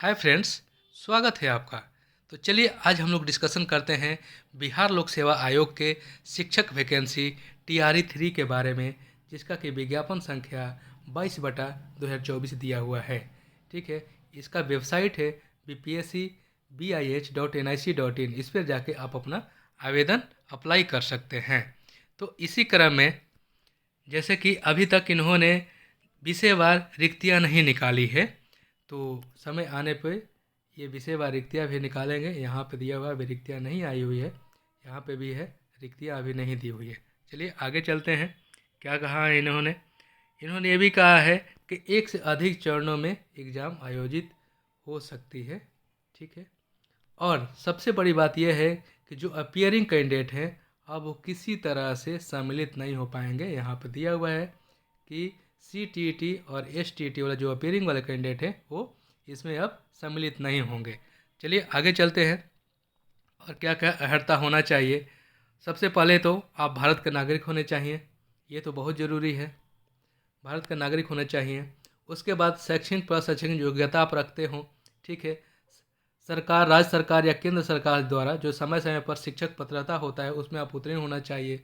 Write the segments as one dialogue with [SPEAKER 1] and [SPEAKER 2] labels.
[SPEAKER 1] Hi friends, स्वागत है आपका। तो चलिए आज हम लोग डिस्कशन करते हैं बिहार लोक सेवा आयोग के शिक्षक वैकेंसी TRE 3 के बारे में, जिसका कि विज्ञापन संख्या 22/2024 दिया हुआ है। ठीक है, इसका वेबसाइट है bpscbih.nic.in। इस पर जाके आप अपना आवेदन अप्लाई कर सकते हैं। तो इसी क्रम में जैसे कि अभी तक इन्होंने विषयवार रिक्तियां नहीं निकाली है, तो समय आने पे ये विषयवार रिक्तियाँ भी निकालेंगे। यहाँ पे दिया हुआ अभी रिक्तियाँ नहीं आई हुई है, यहाँ पे भी है, रिक्तियाँ अभी नहीं दी हुई है। चलिए आगे चलते हैं। क्या कहा है इन्होंने? इन्होंने ये भी कहा है कि एक से अधिक चरणों में एग्ज़ाम आयोजित हो सकती है। ठीक है, और सबसे बड़ी बात यह है कि जो अपियरिंग कैंडिडेट हैं अब वो किसी तरह से सम्मिलित नहीं हो पाएंगे। यहाँ पर दिया हुआ है कि CTET और STET वाला जो अपियरिंग वाले कैंडिडेट हैं वो इसमें अब सम्मिलित नहीं होंगे। चलिए आगे चलते हैं। और क्या क्या अर्हता होना चाहिए? सबसे पहले तो आप भारत के नागरिक होने चाहिए, ये तो बहुत ज़रूरी है, भारत का नागरिक होना चाहिए। उसके बाद शैक्षणिक प्रशैक्षणिक योग्यता आप रखते हो। ठीक है, सरकार, राज्य सरकार या केंद्र सरकार द्वारा जो समय समय पर शिक्षक पात्रता होता है उसमें आप उत्तीर्ण होना चाहिए।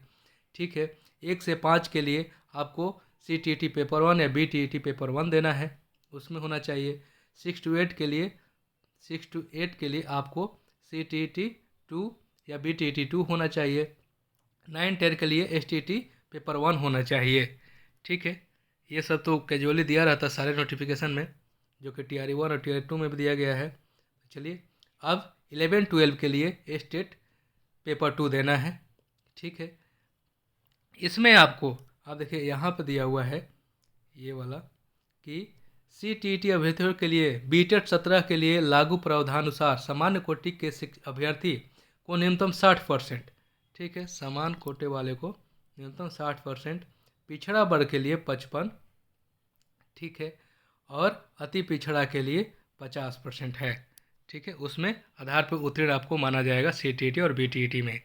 [SPEAKER 1] ठीक है, 1 से 5 के लिए आपको CTET पेपर 1 या BTET पेपर 1 देना है, उसमें होना चाहिए। 6 to 8 के लिए आपको CTET 2 या BTET 2 होना चाहिए। 9-10 के लिए STET पेपर 1 होना चाहिए। ठीक है, ये सब तो कैजुअली दिया रहता है सारे नोटिफिकेशन में, जो कि TRE 1 और TRE 2 में भी दिया गया है। चलिए अब 11-12 के लिए स्टेट पेपर 2 देना है। ठीक है, इसमें आपको आप देखिए यहाँ पर दिया हुआ है ये वाला कि CTET अभ्यर्थियों के लिए BTET 17 के लिए लागू प्रावधानुसार सामान्य कोटि के अभ्यर्थी को न्यूनतम 60%, ठीक है, समान कोटे वाले को न्यूनतम 60%, पिछड़ा वर्ग के लिए 55, ठीक है, और अति पिछड़ा के लिए 50% है। ठीक है, उसमें आधार पर उत्तीर्ण आपको माना जाएगा CTET और BTET में।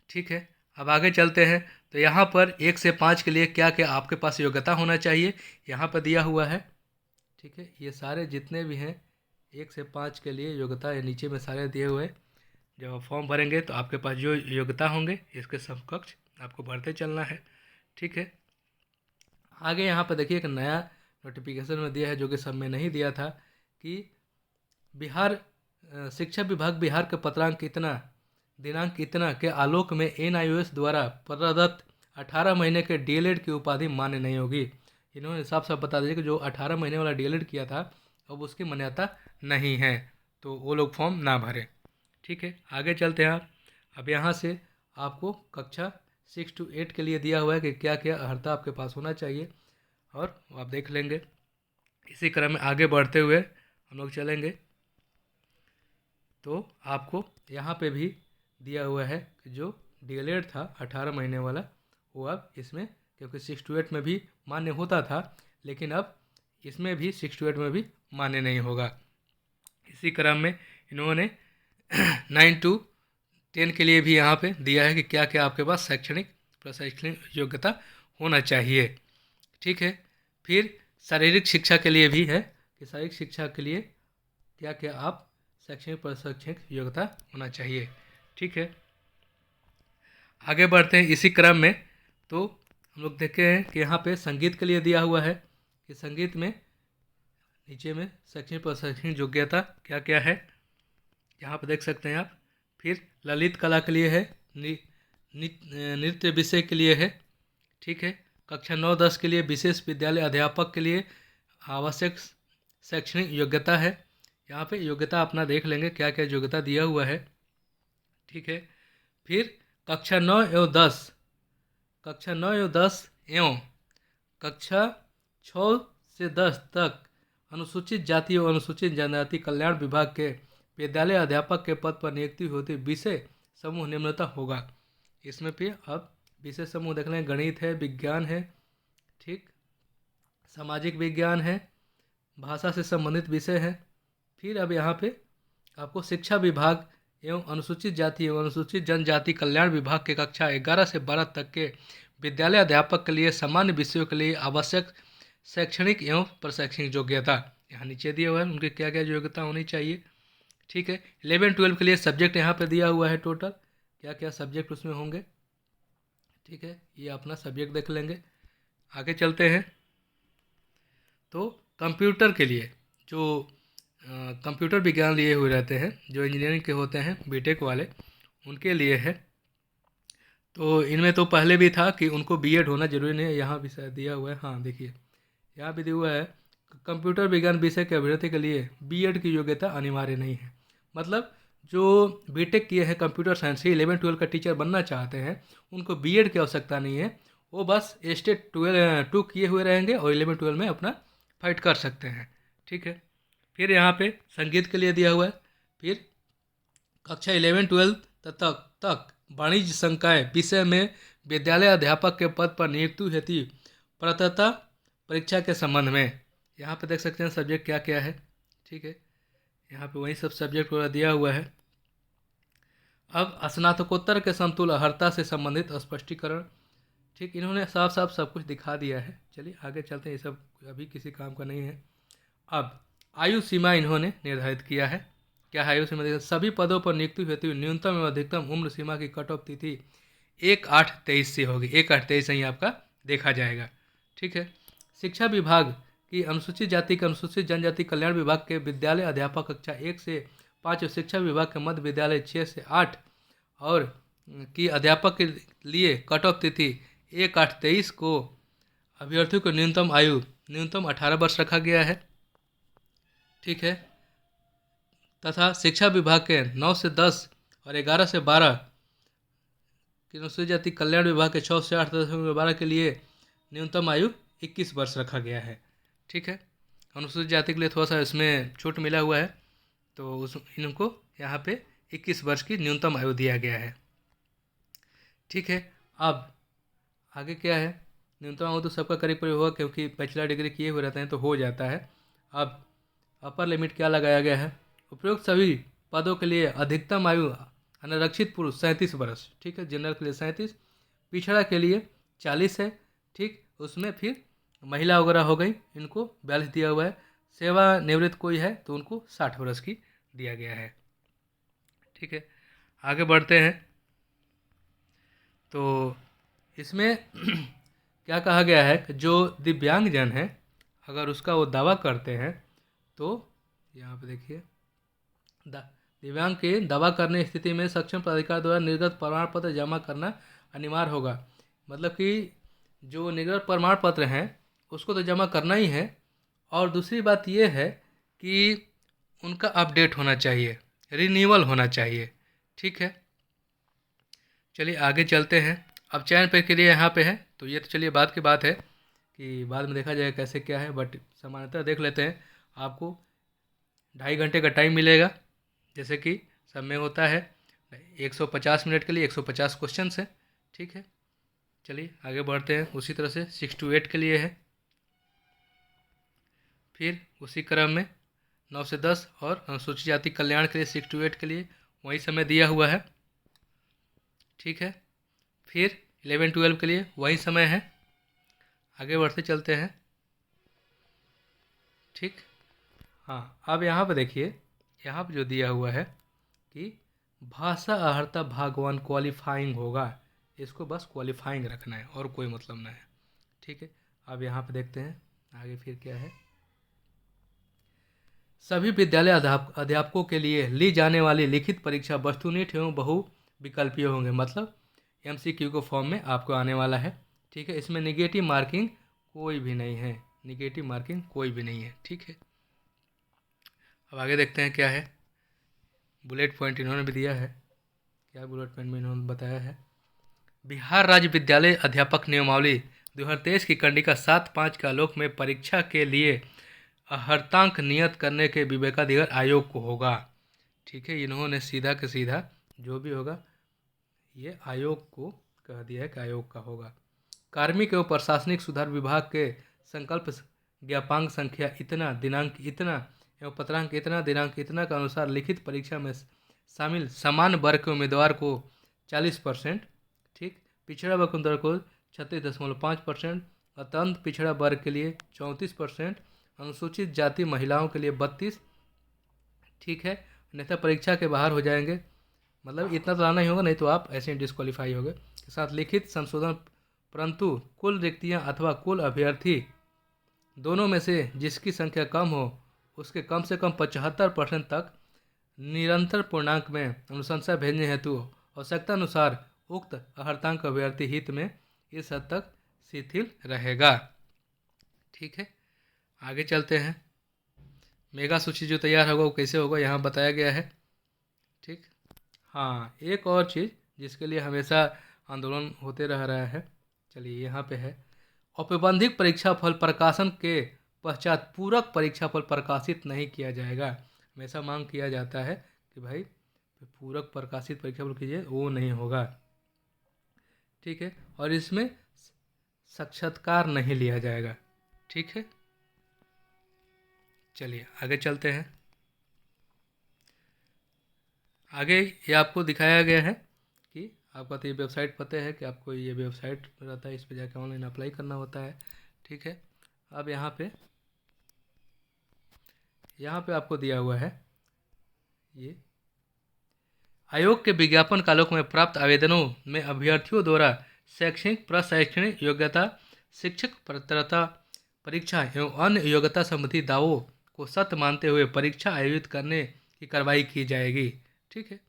[SPEAKER 1] ठीक है, अब आगे चलते हैं। तो यहाँ पर 1 से 5 के लिए क्या क्या आपके पास योग्यता होना चाहिए यहाँ पर दिया हुआ है। ठीक है, ये सारे जितने भी हैं 1 से 5 के लिए योग्यता ये नीचे में सारे दिए हुए हैं। जब आप फॉर्म भरेंगे तो आपके पास जो योग्यता होंगे इसके समकक्ष आपको भरते चलना है। ठीक है, आगे यहाँ पर देखिए एक नया नोटिफिकेशन में दिया है जो कि सब में नहीं दिया था कि बिहार शिक्षा विभाग बिहार के पत्रांक इतना दिनांक इतना के आलोक में NIOS द्वारा प्रदत्त 18 महीने के DLED की उपाधि मान्य नहीं होगी। इन्होंने साफ साफ बता दिया कि जो 18 महीने वाला DLED किया था अब उसकी मान्यता नहीं है, तो वो लोग फॉर्म ना भरें। ठीक है, आगे चलते हैं। अब यहाँ से आपको कक्षा 6 to 8 के लिए दिया हुआ है कि क्या क्या अर्हता आपके पास होना चाहिए, और आप देख लेंगे। इसी क्रम में आगे बढ़ते हुए हम लोग चलेंगे तो आपको यहाँ पे भी दिया हुआ है कि जो DLED था 18 महीने वाला वो अब इसमें, क्योंकि 6 to 8 में भी मान्य होता था, लेकिन अब इसमें भी 6 to 8 में भी मान्य नहीं होगा। इसी क्रम में इन्होंने 9 to 10 के लिए भी यहाँ पे दिया है कि क्या क्या आपके पास शैक्षणिक प्रशैक्षणिक योग्यता होना चाहिए। ठीक है, फिर शारीरिक शिक्षा के लिए भी है कि शारीरिक शिक्षा के लिए क्या क्या आप शैक्षणिक प्रशैक्षणिक योग्यता होना चाहिए। ठीक है, आगे बढ़ते हैं इसी क्रम में। तो हम लोग देखे हैं कि यहाँ पे संगीत के लिए दिया हुआ है कि संगीत में नीचे में शैक्षणिक प्रशैक्षणिक योग्यता क्या क्या है यहाँ पे देख सकते हैं आप। फिर ललित कला के लिए है, नृत्य विषय के लिए है। ठीक है, कक्षा 9-10 के लिए विशेष विद्यालय अध्यापक के लिए आवश्यक शैक्षणिक योग्यता है। यहाँ पे योग्यता अपना देख लेंगे क्या क्या योग्यता दिया हुआ है। ठीक है, फिर कक्षा 9 एवं 10 एवं कक्षा 6 से 10 तक अनुसूचित जाति और अनुसूचित जनजाति कल्याण विभाग के विद्यालय अध्यापक के पद पर नियुक्ति होती विषय समूह निम्नता होगा। इसमें भी अब विषय समूह देख लें, गणित है, विज्ञान है, ठीक, सामाजिक विज्ञान है, भाषा से संबंधित विषय है। फिर अब यहाँ पे आपको शिक्षा विभाग एवं अनुसूचित जाति एवं अनुसूचित जनजाति कल्याण विभाग के कक्षा 11 से 12 तक के विद्यालय अध्यापक के लिए सामान्य विषयों के लिए आवश्यक शैक्षणिक एवं प्रशैक्षणिक योग्यता, यहाँ नीचे दिया हुआ है उनकी क्या क्या योग्यता होनी चाहिए। ठीक है, 11-12 के लिए सब्जेक्ट यहाँ पे दिया हुआ है, टोटल क्या क्या सब्जेक्ट उसमें होंगे। ठीक है, ये अपना सब्जेक्ट देख लेंगे। आगे चलते हैं। तो कंप्यूटर के लिए जो कंप्यूटर विज्ञान लिए हुए रहते हैं, जो इंजीनियरिंग के होते हैं बीटेक वाले, उनके लिए है। तो इनमें तो पहले भी था कि उनको बीएड होना जरूरी नहीं है, यहाँ भी शायद दिया हुआ है। हाँ देखिए, यहाँ भी दिया हुआ है कंप्यूटर विज्ञान विषय के अभ्यर्थी के लिए बीएड की योग्यता अनिवार्य नहीं है। मतलब जो बीटेक किए हैं कंप्यूटर साइंस से 11-12 का टीचर बनना चाहते हैं, उनको बीएड की आवश्यकता नहीं है। वो बस स्टेट 2 किए हुए रहेंगे और 11-12 में अपना फाइट कर सकते हैं। ठीक है, फिर यहाँ पे संगीत के लिए दिया हुआ है। फिर कक्षा 11-12 तक वाणिज्य संकाय विषय में विद्यालय अध्यापक के पद पर नियुक्ति हेतु पात्रता परीक्षा के संबंध में यहाँ पे देख सकते हैं सब्जेक्ट क्या क्या है। ठीक है, यहाँ पे वही सब सब्जेक्ट वगैरह दिया हुआ है। अब स्नातकोत्तर के समतुल्य अर्हता से संबंधित स्पष्टीकरण। ठीक, इन्होंने साफ साफ सब कुछ दिखा दिया है। चलिए आगे चलते हैं, ये सब अभी किसी काम का नहीं है। अब आयु सीमा इन्होंने निर्धारित किया है। क्या है आयु सीमा? सभी पदों पर नियुक्ति हेतु न्यूनतम एवं अधिकतम उम्र सीमा की कट ऑफ तिथि 1/8/23 से होगी। 1/8/23 ही आपका देखा जाएगा। ठीक है, शिक्षा विभाग की अनुसूचित जाति के अनुसूचित जनजाति कल्याण विभाग के विद्यालय अध्यापक कक्षा 1 से 5 और शिक्षा विभाग के मध्य विद्यालय 6 से 8 और की अध्यापक के लिए कट ऑफ तिथि 1/8/23 को अभ्यर्थियों को न्यूनतम 18 वर्ष रखा गया है। ठीक है, तथा शिक्षा विभाग के 9 से 10 और 11 से 12 की अनुसूचित जाति कल्याण विभाग के 6 से 8 तथा 12 के लिए न्यूनतम आयु 21 वर्ष रखा गया है। ठीक है, अनुसूचित जाति के लिए थोड़ा सा इसमें छूट मिला हुआ है, तो इनको यहाँ पे 21 वर्ष की न्यूनतम आयु दिया गया है। ठीक है, अब आगे क्या है? न्यूनतम आयु तो सबका करीब करीब होगा, क्योंकि बैचलर डिग्री किए हुए रहते हैं तो हो जाता है। अब अपर लिमिट क्या लगाया गया है? उपरोक्त सभी पदों के लिए अधिकतम आयु अनारक्षित पुरुष 37 वर्ष। ठीक है, जनरल के लिए 37, पिछड़ा के लिए 40 है। ठीक, उसमें फिर महिला वगैरह हो गई, इनको 42 दिया हुआ है। सेवानिवृत्त कोई है तो उनको 60 वर्ष की दिया गया है। ठीक है, आगे बढ़ते हैं। तो इसमें क्या कहा गया है कि जो दिव्यांगजन है, अगर उसका वो दावा करते हैं तो यहाँ पे देखिए, दिव्यांग के दावा करने की स्थिति में सक्षम प्राधिकार द्वारा निर्गत प्रमाण पत्र जमा करना अनिवार्य होगा। मतलब कि जो निर्गत प्रमाण पत्र हैं उसको तो जमा करना ही है, और दूसरी बात ये है कि उनका अपडेट होना चाहिए, रिन्यूअल होना चाहिए। ठीक है, चलिए आगे चलते हैं। अब चयन प्रक्रिया यहाँ पे है, तो ये तो चलिए बाद की बात है कि बाद में देखा जाएगा कैसे क्या है, बट सामान्यतः देख लेते हैं। आपको 2.5 घंटे का टाइम मिलेगा, जैसे कि सब में होता है। 150 मिनट के लिए 150 क्वेश्चन है। ठीक है, चलिए आगे बढ़ते हैं। उसी तरह से 6 to 8 के लिए है, फिर उसी क्रम में 9 से 10 और अनुसूचित जाति कल्याण के लिए 6 to 8 के लिए वही समय दिया हुआ है। ठीक है, फिर 11-12 के लिए वही समय है। आगे बढ़ते चलते हैं। ठीक, हाँ, अब यहाँ पर देखिए, यहाँ पर जो दिया हुआ है कि भाषा अर्हता भाग 1 क्वालिफाइंग होगा, इसको बस क्वालिफाइंग रखना है और कोई मतलब ना है। ठीक है, अब यहाँ पे देखते हैं आगे फिर क्या है। सभी विद्यालय अध्यापकों के लिए ली जाने वाली लिखित परीक्षा वस्तुनिष्ठ एवं बहुविकल्पीय होंगे। मतलब MCQ को फॉर्म में आपको आने वाला है। ठीक है, इसमें निगेटिव मार्किंग कोई भी नहीं है, निगेटिव मार्किंग कोई भी नहीं है। ठीक है, अब आगे देखते हैं क्या है। बुलेट पॉइंट इन्होंने भी दिया है, क्या बुलेट पॉइंट में इन्होंने बताया है। बिहार राज्य विद्यालय अध्यापक नियमावली 2023 की कंडिका 7/5 के आलोक में परीक्षा के लिए अर्हतांक नियत करने के विवेकाधिकार आयोग को होगा। ठीक है, इन्होंने सीधा के सीधा जो भी होगा ये आयोग को कह दिया है कि आयोग का होगा। कार्मिक एवं प्रशासनिक सुधार विभाग के संकल्प ज्ञापांक संख्या इतना दिनांक इतना एवं पत्रांक इतना दिनांक इतना के अनुसार लिखित परीक्षा में शामिल समान वर्ग के उम्मीदवार को 40%, ठीक, पिछड़ा वर्ग उम्मीदवार को 36.5%, अत्यंत पिछड़ा वर्ग के लिए 34%, अनुसूचित जाति महिलाओं के लिए 32, ठीक है, अन्यथा परीक्षा के बाहर हो जाएंगे। मतलब इतना तो आना ही होगा, नहीं तो आप ऐसे ही डिस्क्वालीफाई होंगे। के साथ लिखित संशोधन, परंतु कुल रिक्तियां अथवा कुल अभ्यर्थी दोनों में से जिसकी संख्या कम हो उसके कम से कम 75% तक निरंतर पूर्णांक में अनुशंसा भेजने हेतु आवश्यकता अनुसार उक्त अर्हतांक अभ्यर्थी हित में इस हद तक शिथिल रहेगा। ठीक है, आगे चलते हैं। मेगा सूची जो तैयार होगा वो कैसे होगा यहाँ बताया गया है। ठीक, हाँ, एक और चीज़ जिसके लिए हमेशा आंदोलन होते रह रहा है, चलिए यहाँ पे है। औपबंधिक परीक्षा फल प्रकाशन के पश्चात पूरक परीक्षा फल प्रकाशित नहीं किया जाएगा। हमेशा मांग किया जाता है कि भाई पूरक प्रकाशित परीक्षा फल कीजिए, वो नहीं होगा। ठीक है, और इसमें साक्षात्कार नहीं लिया जाएगा। ठीक है, चलिए आगे चलते हैं। आगे ये आपको दिखाया गया है कि आपका तो ये वेबसाइट पता है कि आपको ये वेबसाइट रहता है, इस पर जाकर ऑनलाइन अप्लाई करना होता है। ठीक है, अब यहाँ पे आपको दिया हुआ है ये आयोग के विज्ञापन कालों में प्राप्त आवेदनों में अभ्यर्थियों द्वारा शैक्षणिक प्रशैक्षणिक योग्यता, शिक्षक पात्रता परीक्षा एवं अन्य योग्यता संबंधी दावों को सत्य मानते हुए परीक्षा आयोजित करने की कार्रवाई की जाएगी। ठीक है,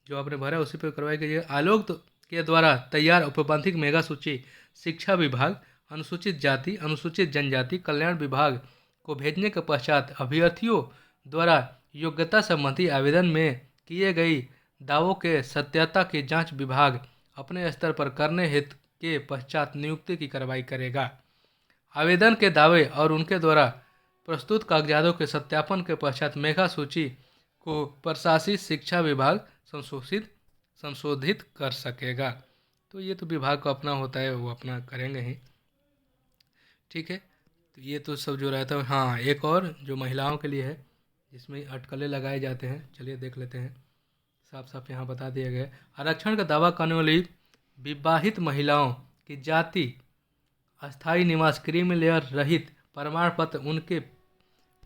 [SPEAKER 1] जो आपने भरा उसी पर कार्रवाई कीजिएगा। आयोग के द्वारा तैयार औपबंधिक मेगा सूची शिक्षा विभाग, अनुसूचित जाति अनुसूचित जनजाति कल्याण विभाग को भेजने के पश्चात अभ्यर्थियों द्वारा योग्यता संबंधी आवेदन में किए गई दावों के सत्यता की जांच विभाग अपने स्तर पर करने हेतु के पश्चात नियुक्ति की कार्रवाई करेगा। आवेदन के दावे और उनके द्वारा प्रस्तुत कागजातों के सत्यापन के पश्चात मेगा सूची को प्रशासनिक शिक्षा विभाग संशोधित कर सकेगा। तो ये तो विभाग का अपना होता है, वो अपना करेंगे ही। ठीक है, तो ये तो सब जो रहता है। हाँ, एक और जो महिलाओं के लिए है जिसमें अटकलें लगाए जाते हैं, चलिए देख लेते हैं। साफ साफ यहाँ बता दिया गया है। आरक्षण का दावा करने वाली विवाहित महिलाओं की जाति, अस्थायी निवास, क्रीमी लेयर रहित प्रमाण पत्र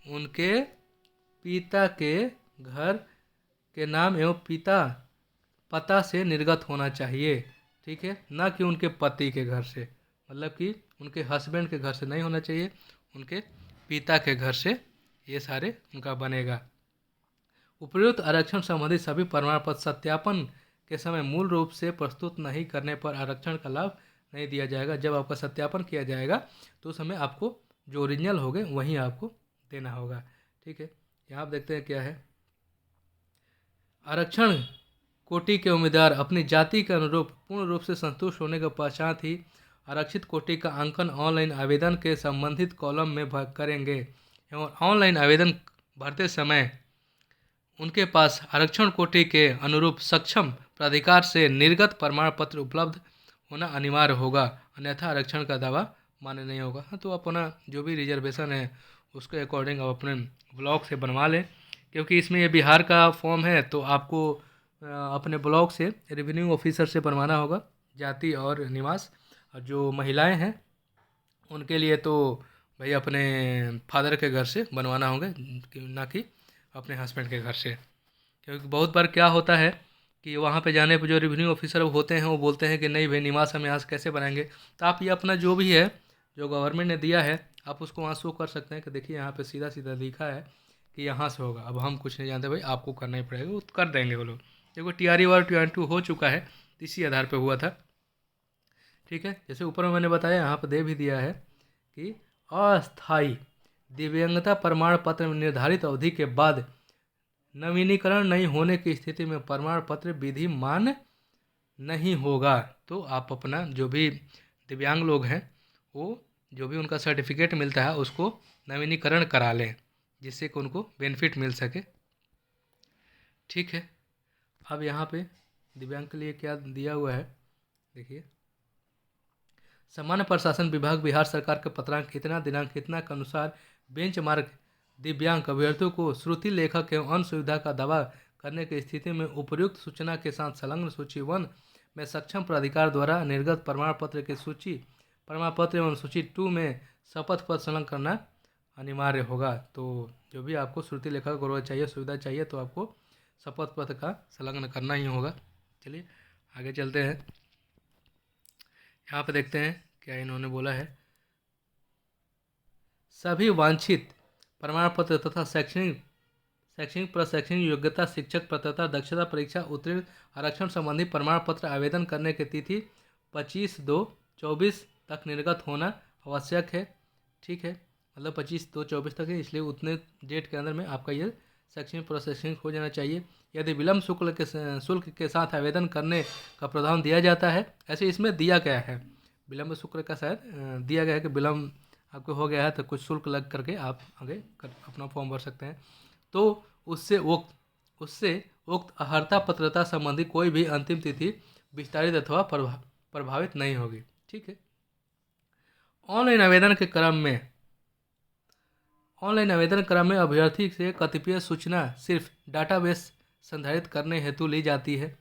[SPEAKER 1] उनके पिता के घर के नाम एवं पता से निर्गत होना चाहिए। ठीक है, ना कि उनके पति के घर से, मतलब कि उनके हस्बैंड के घर से नहीं होना चाहिए, उनके पिता के घर से ये सारे उनका बनेगा। उपयुक्त आरक्षण संबंधी सभी प्रमाण पत्र सत्यापन के समय मूल रूप से प्रस्तुत नहीं करने पर आरक्षण का लाभ नहीं दिया जाएगा। जब आपका सत्यापन किया जाएगा तो उस समय आपको जो ओरिजिनल होंगे वहीं आपको देना होगा। ठीक है, यहाँ आप देखते हैं क्या है। आरक्षण कोटि के उम्मीदवार अपनी जाति के अनुरूप पूर्ण रूप से संतुष्ट होने के पश्चात ही आरक्षित कोटि का अंकन ऑनलाइन आवेदन के संबंधित कॉलम में करेंगे एवं ऑनलाइन आवेदन भरते समय उनके पास आरक्षण कोटि के अनुरूप सक्षम प्राधिकार से निर्गत प्रमाण पत्र उपलब्ध होना अनिवार्य होगा, अन्यथा आरक्षण का दावा मान्य नहीं होगा। हाँ, तो अपना जो भी रिजर्वेशन है उसके अकॉर्डिंग आप अपने ब्लॉक से बनवा लें, क्योंकि इसमें ये बिहार का फॉर्म है तो आपको अपने ब्लॉक से रेवेन्यू ऑफिसर से बनवाना होगा जाति और निवास। और जो महिलाएं हैं उनके लिए तो भाई अपने फादर के घर से बनवाना होगा, ना कि अपने हस्बैंड के घर से। क्योंकि बहुत बार क्या होता है कि वहाँ पे जाने पर जो रेवेन्यू ऑफिसर होते हैं वो बोलते हैं कि नहीं भाई निवास हम यहाँ से कैसे बनाएंगे। तो आप ये अपना जो भी है जो गवर्नमेंट ने दिया है आप उसको वहाँ शो कर सकते हैं कि देखिए यहाँ पे सीधा सीधा लिखा है कि यहाँ से होगा। अब हम कुछ नहीं जानते भाई, आपको करना ही पड़ेगा, वो कर देंगे वो लोग। देखो TRE वाला 22 हो चुका है, इसी आधार पे हुआ था। ठीक है, जैसे ऊपर में मैंने बताया यहाँ पर दे भी दिया है कि अस्थायी दिव्यांगता प्रमाण पत्र में निर्धारित अवधि के बाद नवीनीकरण नहीं होने की स्थिति में प्रमाण पत्र विधिमान नहीं होगा। तो आप अपना जो भी दिव्यांग लोग हैं वो जो भी उनका सर्टिफिकेट मिलता है उसको नवीनीकरण करा लें, जिससे कि उनको बेनिफिट मिल सके। ठीक है, अब यहाँ पे दिव्यांग के लिए क्या दिया हुआ है देखिए। सामान्य प्रशासन विभाग बिहार सरकार के पत्रांक इतना दिनांक इतना के अनुसार बेंचमार्क दिव्यांग अभ्यर्थियों को श्रुति लेखक एवं अन्य सुविधा का दावा करने की स्थिति में उपर्युक्त सूचना के साथ संलग्न सूची 1 में सक्षम प्राधिकार द्वारा निर्गत प्रमाण पत्र की सूची प्रमाण पत्र एवं सूची 2 में शपथ पत्र संलग्न अनिवार्य होगा। तो जो भी आपको श्रुति लेखा गौरव चाहिए, सुविधा चाहिए, तो आपको शपथ पत्र का संलग्न करना ही होगा। चलिए आगे चलते हैं। यहाँ पे देखते हैं क्या इन्होंने बोला है। सभी वांछित प्रमाण पत्र तथा शैक्षणिक प्रशैक्षणिक योग्यता, शिक्षक पात्रता, दक्षता परीक्षा उत्तीर्ण, आरक्षण संबंधी प्रमाण पत्र आवेदन करने की तिथि 25/2/24 तक निर्गत होना आवश्यक है। ठीक है, मतलब 25/2/24 तक है, इसलिए उतने डेट के अंदर में आपका ये शैक्षणिक प्रोसेसिंग हो जाना चाहिए। यदि विलम्ब शुल्क के साथ आवेदन करने का प्रावधान दिया जाता है, ऐसे इसमें दिया गया है, विलम्ब शुल्क का शायद दिया गया है कि विलम्ब आपको हो गया है तो कुछ शुल्क लग करके आप आगे अपना फॉर्म भर सकते हैं। तो उससे उक्त अर्हता पात्रता संबंधी कोई भी अंतिम तिथि विस्तारित अथवा प्रभावित नहीं होगी। ठीक है। ऑनलाइन आवेदन क्रम में अभ्यर्थी से कतिपय सूचना सिर्फ डाटाबेस संधारित करने हेतु ली जाती है।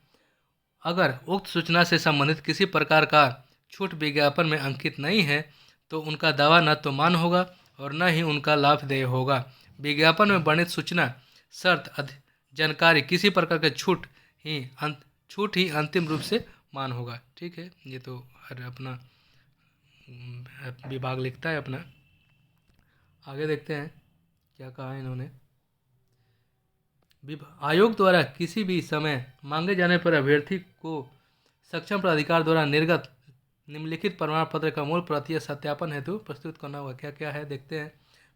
[SPEAKER 1] अगर उक्त सूचना से संबंधित किसी प्रकार का छूट विज्ञापन में अंकित नहीं है तो उनका दावा न तो मान्य होगा और न ही उनका लाभदेय होगा। विज्ञापन में वर्णित सूचना, शर्त, जानकारी, किसी प्रकार के छूट ही अंतिम रूप से मान्य होगा। ठीक है, ये तो हर अपना विभाग लिखता है अपना। आगे देखते हैं क्या कहा है इन्होंने। आयोग द्वारा किसी भी समय मांगे जाने पर अभ्यर्थी को सक्षम प्राधिकार द्वारा निर्गत निम्नलिखित प्रमाण पत्र का मूल प्रति सत्यापन हेतु प्रस्तुत करना होगा। क्या क्या है देखते हैं।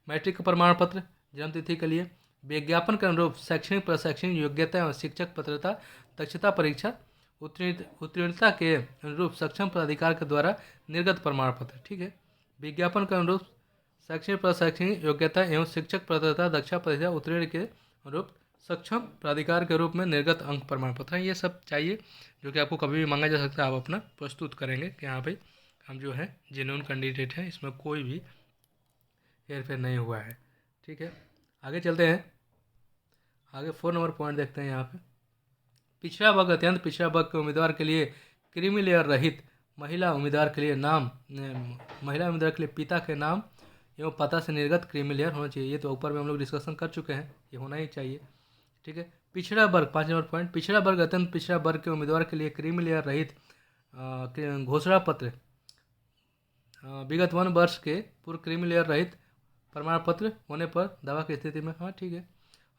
[SPEAKER 1] मैट्रिक का प्रमाण पत्र जन्मतिथि के लिए, विज्ञापन के अनुरूप शैक्षणिक प्रशैक्षणिक योग्यता एवं शिक्षक पात्रता, दक्षता परीक्षा उत्तीर्णता के अनुरूप सक्षम प्राधिकार के द्वारा निर्गत प्रमाण पत्र। ठीक है, विज्ञापन के अनुरूप शैक्षणिक प्रशैक्षणिक योग्यता एवं शिक्षक पात्रता, दक्षता परीक्षा उत्तीर्ण के अनुरूप सक्षम प्राधिकार के रूप में निर्गत अंक प्रमाण पत्र, ये सब चाहिए जो कि आपको कभी भी मांगा जा सकता है। आप अपना प्रस्तुत करेंगे कि हाँ भाई हम जो है जेन्युइन कैंडिडेट हैं, इसमें कोई भी हेरफेर नहीं हुआ है। ठीक है, आगे चलते हैं। आगे 4 नंबर पॉइंट देखते हैं। यहाँ पे पिछड़ा वर्ग, अत्यंत पिछड़ा वर्ग के उम्मीदवार के लिए क्रीमी लेयर रहित महिला उम्मीदवार के लिए पिता के नाम एवं पता से निर्गत क्रीमी लेयर होना चाहिए। ये तो ऊपर में हम लोग डिस्कशन कर चुके हैं, ये होना ही चाहिए। ठीक है, पिछड़ा वर्ग 5 नंबर पॉइंट, पिछड़ा वर्ग अत्यंत पिछड़ा वर्ग के उम्मीदवार के लिए क्रीमी लेयर रहित घोषणा पत्र विगत 1 वर्ष के पूर्व क्रीमी लेयर रहित प्रमाण पत्र होने पर दावा की स्थिति में। हाँ ठीक है।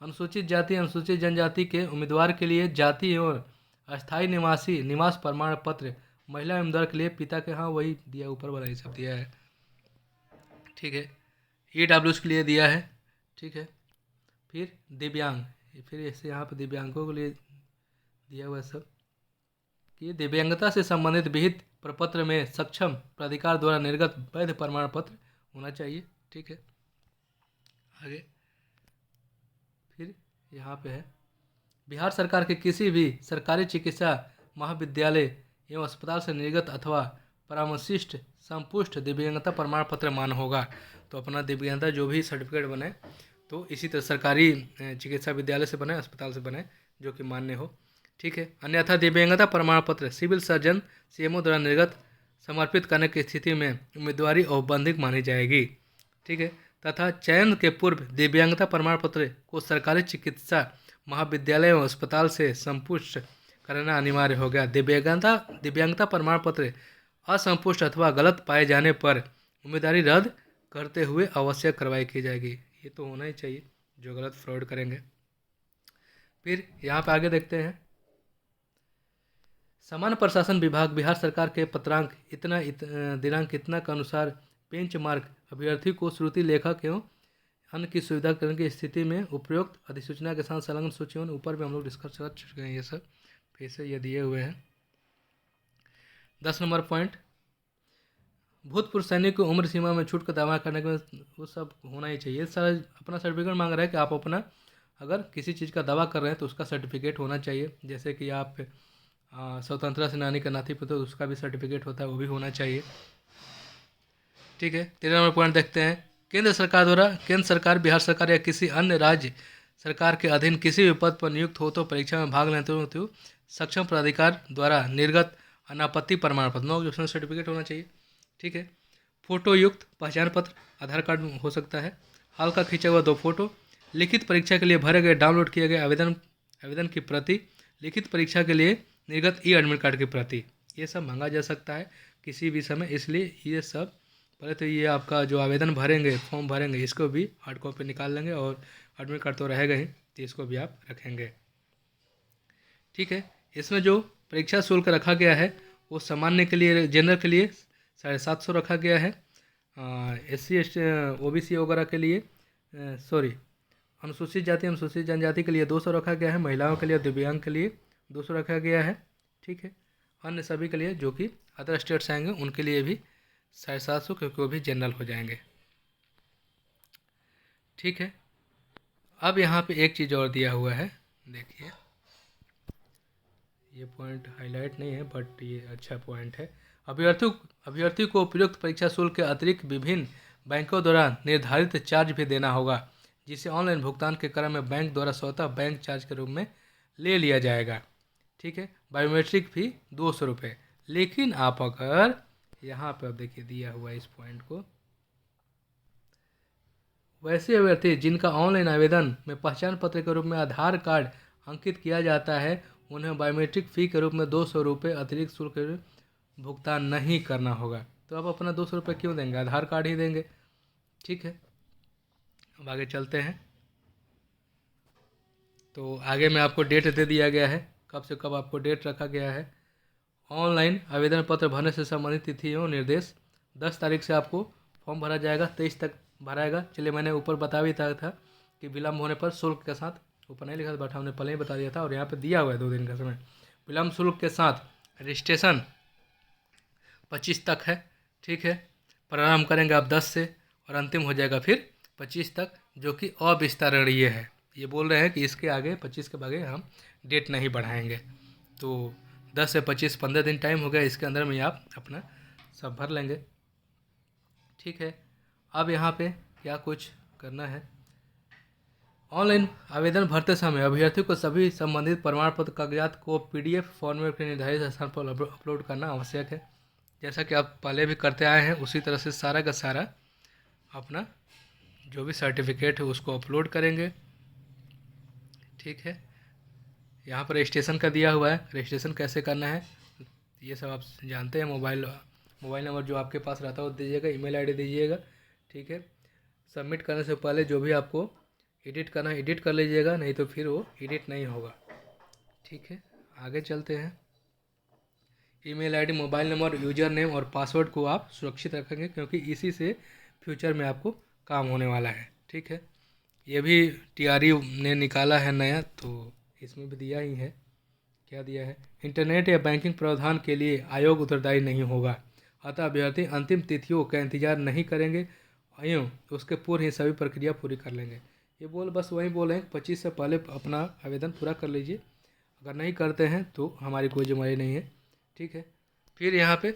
[SPEAKER 1] अनुसूचित जाति अनुसूचित जनजाति के उम्मीदवार के लिए जाति एवं अस्थायी निवास प्रमाण पत्र महिला उम्मीदवार के लिए पिता के, हाँ वही दिया ऊपर वाला ही सब दिया है। ठीक है, EWS के लिए दिया है। ठीक है, फिर दिव्यांग, फिर ऐसे यहाँ पर दिव्यांगों के लिए दिया हुआ सब कि दिव्यांगता से संबंधित विहित प्रपत्र में सक्षम प्राधिकार द्वारा निर्गत वैध प्रमाण पत्र होना चाहिए। ठीक है, आगे फिर यहाँ पे है बिहार सरकार के किसी भी सरकारी चिकित्सा महाविद्यालय एवं अस्पताल से निर्गत अथवा परामर्शिष्ट संपुष्ट दिव्यांगता प्रमाण पत्र मान्य होगा। तो अपना दिव्यांगता जो भी सर्टिफिकेट बने तो इसी तरह सरकारी चिकित्सा विद्यालय से बने, अस्पताल से बने, जो कि मान्य हो। ठीक है, अन्यथा दिव्यांगता प्रमाण पत्र सिविल सर्जन CMO द्वारा निर्गत समर्पित करने की स्थिति में उम्मीदवारी औपबंधिक मानी जाएगी। ठीक है, तथा चयन के पूर्व दिव्यांगता प्रमाण पत्र को सरकारी चिकित्सा महाविद्यालय एवं अस्पताल से संपुष्ट करना अनिवार्य हो गया। दिव्यांगता प्रमाण पत्र असंपुष्ट अथवा गलत पाए जाने पर उम्मीदवारी रद्द करते हुए आवश्यक कार्रवाई की जाएगी। ये तो होना ही चाहिए जो गलत फ्रॉड करेंगे। फिर यहाँ पे आगे देखते हैं सामान्य प्रशासन विभाग बिहार सरकार के पत्रांक दिनांक इतना के अनुसार बेंच मार्क अभ्यर्थी को श्रुति लेखक एवं अन्य की सुविधा करने की स्थिति में उपयुक्त अधिसूचना के साथ संलग्न सूचियों ऊपर में हम लोग डिस्कस कर चुके हैं। ये सब फिर से ये दिए हुए हैं। 10 नंबर पॉइंट, भूतपूर्व सैनिक को उम्र सीमा में छूट का दावा करने के वो सब होना ही चाहिए। सर अपना सर्टिफिकेट मांग रहा है कि आप अपना अगर किसी चीज़ का दावा कर रहे हैं तो उसका सर्टिफिकेट होना चाहिए। जैसे कि आप स्वतंत्रता सेनानी का नाती पुत्र, तो उसका भी सर्टिफिकेट होता है, वो भी होना चाहिए। ठीक है, 13 नंबर पॉइंट देखते हैं केंद्र सरकार बिहार सरकार या किसी अन्य राज्य सरकार के अधीन किसी भी पद पर नियुक्त हो तो परीक्षा में भाग लेते हो सक्षम प्राधिकार द्वारा निर्गत अनापत्ति प्रमाण पत्र, नो ऑब्जेक्शन सर्टिफिकेट होना चाहिए। ठीक है, फोटो युक्त पहचान पत्र, आधार कार्ड हो सकता है, हाल का खींचा हुआ 2 फोटो, लिखित परीक्षा के लिए भरे गए डाउनलोड किए गए आवेदन की प्रति, लिखित परीक्षा के लिए निर्गत ई एडमिट कार्ड की प्रति, ये सब मांगा जा सकता है किसी भी समय। इसलिए ये सब पहले तो ये आपका जो आवेदन भरेंगे, फॉर्म भरेंगे, इसको भी हार्ड कॉपी निकाल लेंगे और एडमिट कार्ड तो रहेगा ही, तो इसको भी आप रखेंगे। ठीक है, इसमें जो परीक्षा शुल्क रखा गया है वो सामान्य के लिए, जनरल के लिए 750 रखा गया है, SC OBC वगैरह के लिए अनुसूचित जाति अनुसूचित जनजाति के लिए 200 रखा गया है, महिलाओं के लिए, दिव्यांग के लिए 200 रखा गया है। ठीक है, अन्य सभी के लिए जो कि अदर स्टेट्स आएंगे उनके लिए भी 750, क्योंकि वो भी जनरल हो जाएंगे। ठीक है, अब यहाँ पे एक चीज़ और दिया हुआ है, देखिए ये पॉइंट हाईलाइट नहीं है बट ये अच्छा पॉइंट है। अभ्यर्थी को उपयुक्त परीक्षा शुल्क के अतिरिक्त विभिन्न बैंकों द्वारा निर्धारित चार्ज भी देना होगा, जिसे ऑनलाइन भुगतान के क्रम में बैंक द्वारा स्वतः बैंक चार्ज के रूप में ले लिया जाएगा। ठीक है, बायोमेट्रिक फी 200 रुपये। लेकिन आप अगर यहाँ पर देखिए दिया हुआ इस पॉइंट को, वैसे अभ्यर्थी जिनका ऑनलाइन आवेदन में पहचान पत्र के रूप में आधार कार्ड अंकित किया जाता है, उन्हें बायोमेट्रिक फ़ी के रूप में 200 रुपये अतिरिक्त शुल्क भुगतान नहीं करना होगा। तो आप अपना 200 रुपये क्यों देंगे, आधार कार्ड ही देंगे। ठीक है, अब आगे चलते हैं। तो आगे में आपको डेट दे दिया गया है, कब से कब आपको डेट रखा गया है। ऑनलाइन आवेदन पत्र भरने से संबंधित तिथि एवं निर्देश 10 तारीख से आपको फॉर्म भरा जाएगा, 23 तक भराएगा। चलिए, मैंने ऊपर बता भी था कि विलम्ब होने पर शुल्क के साथ, ऊपर नहीं लिखा था बट हमने पहले ही बता दिया था, और यहाँ पे दिया हुआ है 2 दिन का समय। विलम्ब शुल्क के साथ रजिस्ट्रेशन 25 तक है। ठीक है, प्रारंभ करेंगे आप 10 से और अंतिम हो जाएगा फिर 25 तक, जो कि अविस्तरणीय है। ये बोल रहे हैं कि इसके आगे 25 के आगे हम डेट नहीं बढ़ाएंगे। तो 10 से 25 15 दिन टाइम हो गया, इसके अंदर में आप अपना सब भर लेंगे। ठीक है, अब यहाँ पे क्या कुछ करना है, ऑनलाइन आवेदन भरते समय अभ्यर्थी को सभी संबंधित प्रमाण पत्र कागजात को PDF फॉर्मेट के निर्धारित स्थान पर अपलोड करना आवश्यक है। जैसा कि आप पहले भी करते आए हैं, उसी तरह से सारा का सारा अपना जो भी सर्टिफिकेट है उसको अपलोड करेंगे। ठीक है, यहाँ पर रजिस्ट्रेशन का दिया हुआ है, रजिस्ट्रेशन कैसे करना है ये सब आप जानते हैं। मोबाइल नंबर जो आपके पास रहता है वो दीजिएगा, email ID दीजिएगा। ठीक है, सबमिट करने से पहले जो भी आपको एडिट करना है एडिट कर लीजिएगा, नहीं तो फिर वो एडिट नहीं होगा। ठीक है, आगे चलते हैं। email ID, mobile number, user name और पासवर्ड को आप सुरक्षित रखेंगे, क्योंकि इसी से फ्यूचर में आपको काम होने वाला है। ठीक है, ये भी TRE ने निकाला है नया, तो इसमें भी दिया ही है। क्या दिया है, इंटरनेट या बैंकिंग प्रावधान के लिए आयोग उत्तरदायी नहीं होगा, अतः अभ्यर्थी अंतिम तिथियों का इंतजार नहीं करेंगे एवं उसके पूर्व ही सभी प्रक्रिया पूरी कर लेंगे। ये बस वही बोले 25 से पहले अपना आवेदन पूरा कर लीजिए, अगर नहीं करते हैं तो हमारी कोई जिम्मेदारी नहीं है। ठीक है, फिर यहाँ पे